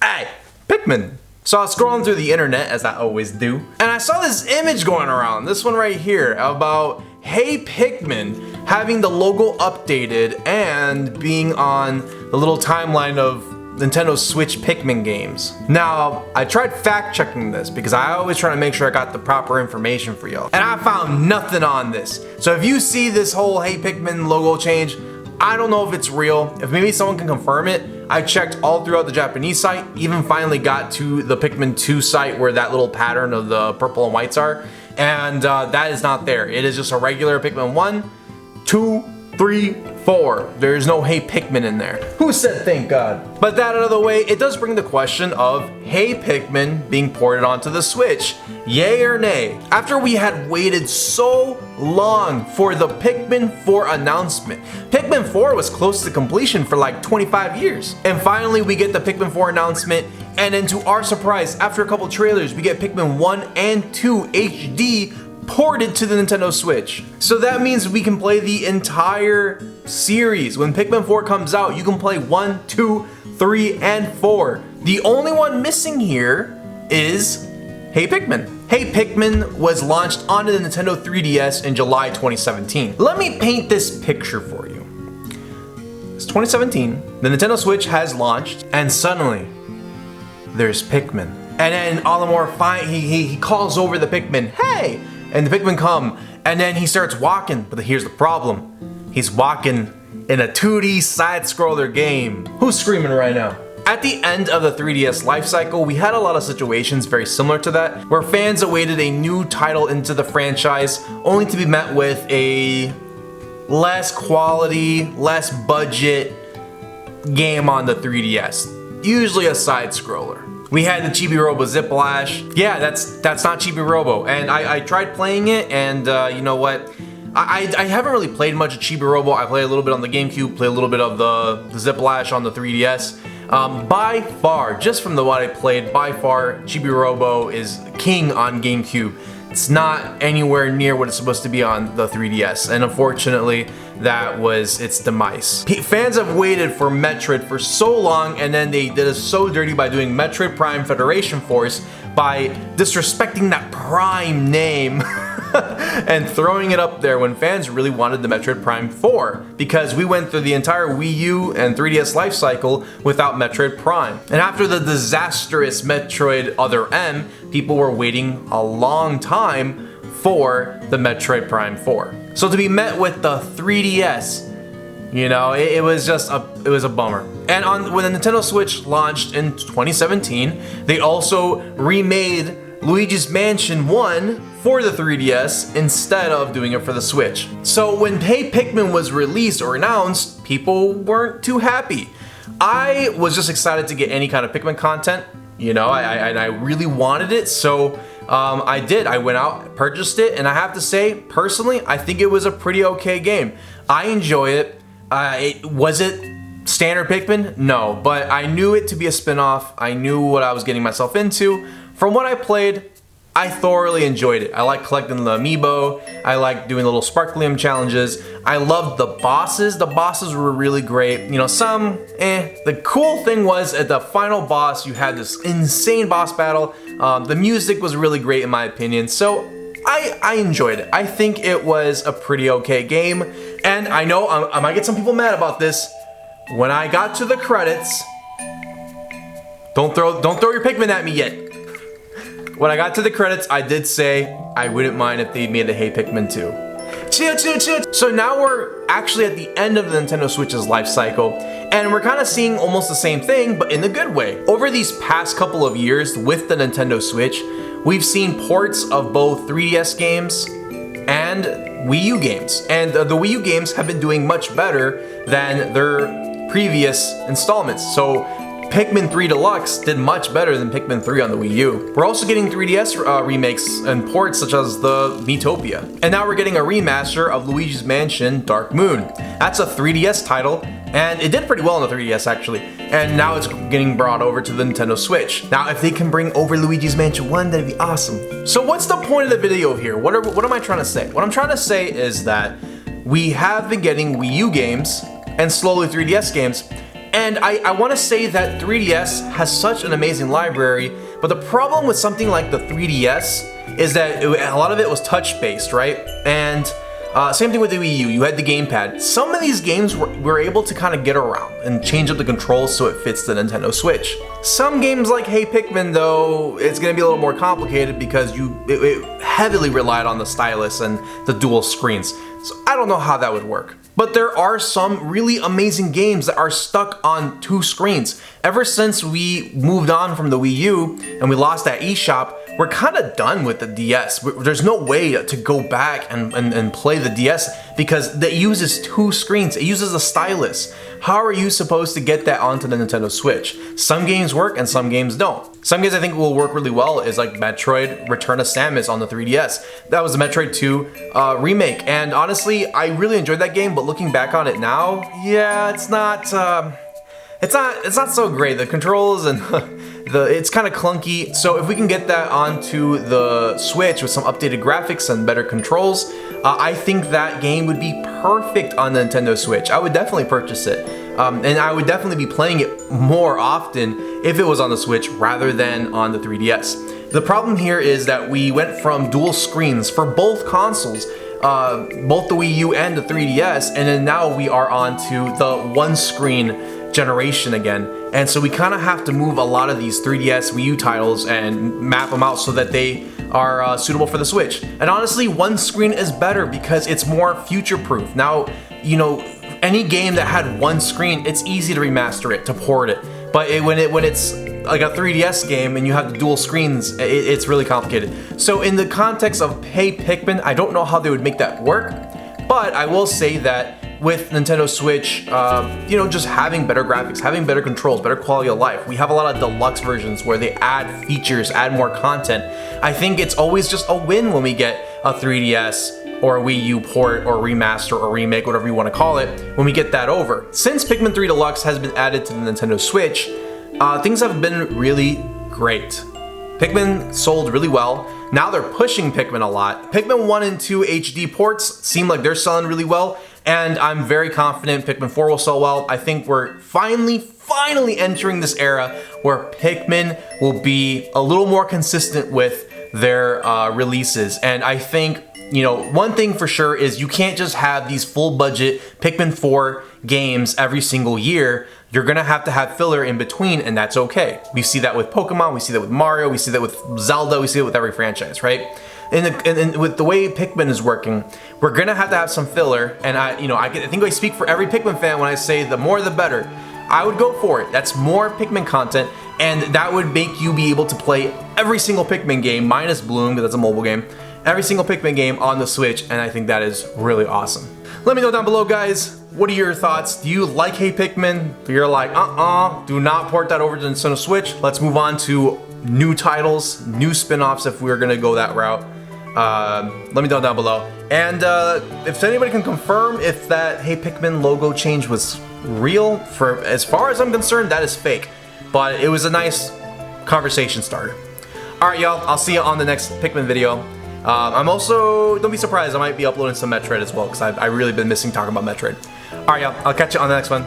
Hey, Pikmin. So I was scrolling through the internet, as I always do, and I saw this image going around, this one right here, about Hey Pikmin having the logo updated and being on the little timeline of Nintendo Switch Pikmin games. Now, I tried fact checking this because I always try to make sure I got the proper information for y'all, and I found nothing on this. So if you see this whole Hey Pikmin logo change, I don't know if it's real. If maybe someone can confirm it. I checked all throughout the Japanese site, even finally got to the Pikmin 2 site where that little pattern of the purple and whites are, and that is not there. It is just a regular Pikmin 1, 2, 3, 4. There's no Hey Pikmin in there. Who said thank God? But that out of the way, it does bring the question of Hey Pikmin being ported onto the Switch. Yay or nay? After we had waited so long for the Pikmin 4 announcement. Pikmin 4 was close to completion for like 25 years. And finally we get the Pikmin 4 announcement, and then to our surprise, after a couple trailers, we get Pikmin 1 and 2 HD ported to the Nintendo Switch. So that means we can play the entire series. When Pikmin 4 comes out, you can play 1, 2, 3, and 4. The only one missing here is Hey Pikmin. Hey Pikmin was launched onto the Nintendo 3DS in July 2017. Let me paint this picture for you. It's 2017, the Nintendo Switch has launched, and suddenly, there's Pikmin. And then Olimar he calls over the Pikmin, hey! And the Pikmin come, and then he starts walking, but here's the problem. He's walking in a 2D side-scroller game. Who's screaming right now? At the end of the 3DS life cycle, we had a lot of situations very similar to that, where fans awaited a new title into the franchise, only to be met with a less quality, less budget game on the 3DS. Usually a side-scroller. We had the Chibi Robo Ziplash. Yeah, that's not Chibi Robo. And I tried playing it, and you know what? I haven't really played much of Chibi Robo. I played a little bit on the GameCube, played a little bit of the Ziplash on the 3DS. By far, just from what I played, by far, Chibi Robo is king on GameCube. It's not anywhere near what it's supposed to be on the 3DS, and unfortunately, that was its demise. Fans have waited for Metroid for so long, and then they did us so dirty by doing Metroid Prime Federation Force by disrespecting that Prime name and throwing it up there when fans really wanted the Metroid Prime 4, because we went through the entire Wii U and 3DS life cycle without Metroid Prime. And after the disastrous Metroid Other M, people were waiting a long time for the Metroid Prime 4. So to be met with the 3DS, you know, it was a bummer. And when the Nintendo Switch launched in 2017, they also remade Luigi's Mansion 1 for the 3DS instead of doing it for the Switch. So when Hey Pikmin was released or announced, people weren't too happy. I was just excited to get any kind of Pikmin content, you know, I really wanted it, so I did. I went out, purchased it, and I have to say, personally, I think it was a pretty okay game. I enjoy it. Was it standard Pikmin? No, but I knew it to be a spinoff. I knew what I was getting myself into. From what I played, I thoroughly enjoyed it. I like collecting the amiibo. I like doing little Sparklium challenges. I loved the bosses. The bosses were really great. You know, some, The cool thing was at the final boss, you had this insane boss battle. The music was really great in my opinion. So I enjoyed it. I think it was a pretty okay game. And I know I might get some people mad about this. When I got to the credits, don't throw your Pikmin at me yet. When I got to the credits, I did say I wouldn't mind if they made a Hey Pikmin 2. Chill. So now we're actually at the end of the Nintendo Switch's life cycle, and we're kind of seeing almost the same thing, but in a good way. Over these past couple of years with the Nintendo Switch, we've seen ports of both 3DS games and Wii U games. And the Wii U games have been doing much better than their previous installments. So Pikmin 3 Deluxe did much better than Pikmin 3 on the Wii U. We're also getting 3DS remakes and ports such as the Miitopia. And now we're getting a remaster of Luigi's Mansion Dark Moon. That's a 3DS title, and it did pretty well on the 3DS actually. And now it's getting brought over to the Nintendo Switch. Now if they can bring over Luigi's Mansion 1, that'd be awesome. So what's the point of the video here? What am I trying to say? What I'm trying to say is that we have been getting Wii U games and slowly 3DS games, And I want to say that 3DS has such an amazing library, but the problem with something like the 3DS is that a lot of it was touch-based, right? And same thing with the Wii U, you had the gamepad. Some of these games were able to kind of get around and change up the controls so it fits the Nintendo Switch. Some games like Hey Pikmin though, it's going to be a little more complicated because it heavily relied on the stylus and the dual screens. So I don't know how that would work. But there are some really amazing games that are stuck on 2 screens. Ever since we moved on from the Wii U and we lost that eShop, we're kind of done with the DS. There's no way to go back and play the DS because it uses 2 screens. It uses a stylus. How are you supposed to get that onto the Nintendo Switch? Some games work and some games don't. Some games I think will work really well is like Metroid Return of Samus on the 3DS. That was a Metroid 2 remake, and honestly, I really enjoyed that game, but looking back on it now, yeah, it's not so great. The controls and it's kind of clunky. So if we can get that onto the Switch with some updated graphics and better controls, I think that game would be perfect on the Nintendo Switch. I would definitely purchase it. And I would definitely be playing it more often if it was on the Switch rather than on the 3DS. The problem here is that we went from dual screens for both consoles, both the Wii U and the 3DS, and then now we are on to the 1 screen generation again. And so we kind of have to move a lot of these 3DS Wii U titles and map them out so that they are suitable for the Switch. And honestly, 1 screen is better because it's more future-proof. Now, you know, any game that had 1 screen, it's easy to remaster it, to port it. But when it's like a 3DS game and you have the dual screens, it's really complicated. So in the context of Hey Pikmin, I don't know how they would make that work, but I will say that with Nintendo Switch, you know, just having better graphics, having better controls, better quality of life. We have a lot of deluxe versions where they add features, add more content. I think it's always just a win when we get a 3DS or a Wii U port or remaster or remake, whatever you want to call it, when we get that over. Since Pikmin 3 Deluxe has been added to the Nintendo Switch, things have been really great. Pikmin sold really well. Now they're pushing Pikmin a lot. Pikmin 1 and 2 HD ports seem like they're selling really well, and I'm very confident Pikmin 4 will sell well. I think we're finally entering this era where Pikmin will be a little more consistent with their releases. And I think, you know, one thing for sure is you can't just have these full budget Pikmin 4 games every single year. You're gonna have to have filler in between, and that's okay. We see that with Pokemon, we see that with Mario, we see that with Zelda, we see it with every franchise, right? And with the way Pikmin is working, we're gonna have to have some filler, and I think I speak for every Pikmin fan when I say the more the better. I would go for it. That's more Pikmin content, and that would make you be able to play every single Pikmin game, minus Bloom, because that's a mobile game, every single Pikmin game on the Switch, and I think that is really awesome. Let me know down below, guys. What are your thoughts? Do you like Hey Pikmin? You're like, do not port that over to the Nintendo Switch. Let's move on to new titles, new spin-offs if we're gonna go that route. Let me know down below. And if anybody can confirm if that Hey Pikmin logo change was real, for as far as I'm concerned, that is fake. But it was a nice conversation starter. Alright, y'all, I'll see you on the next Pikmin video. I'm also, don't be surprised, I might be uploading some Metroid as well, because I've really been missing talking about Metroid. Alright, y'all, I'll catch you on the next one.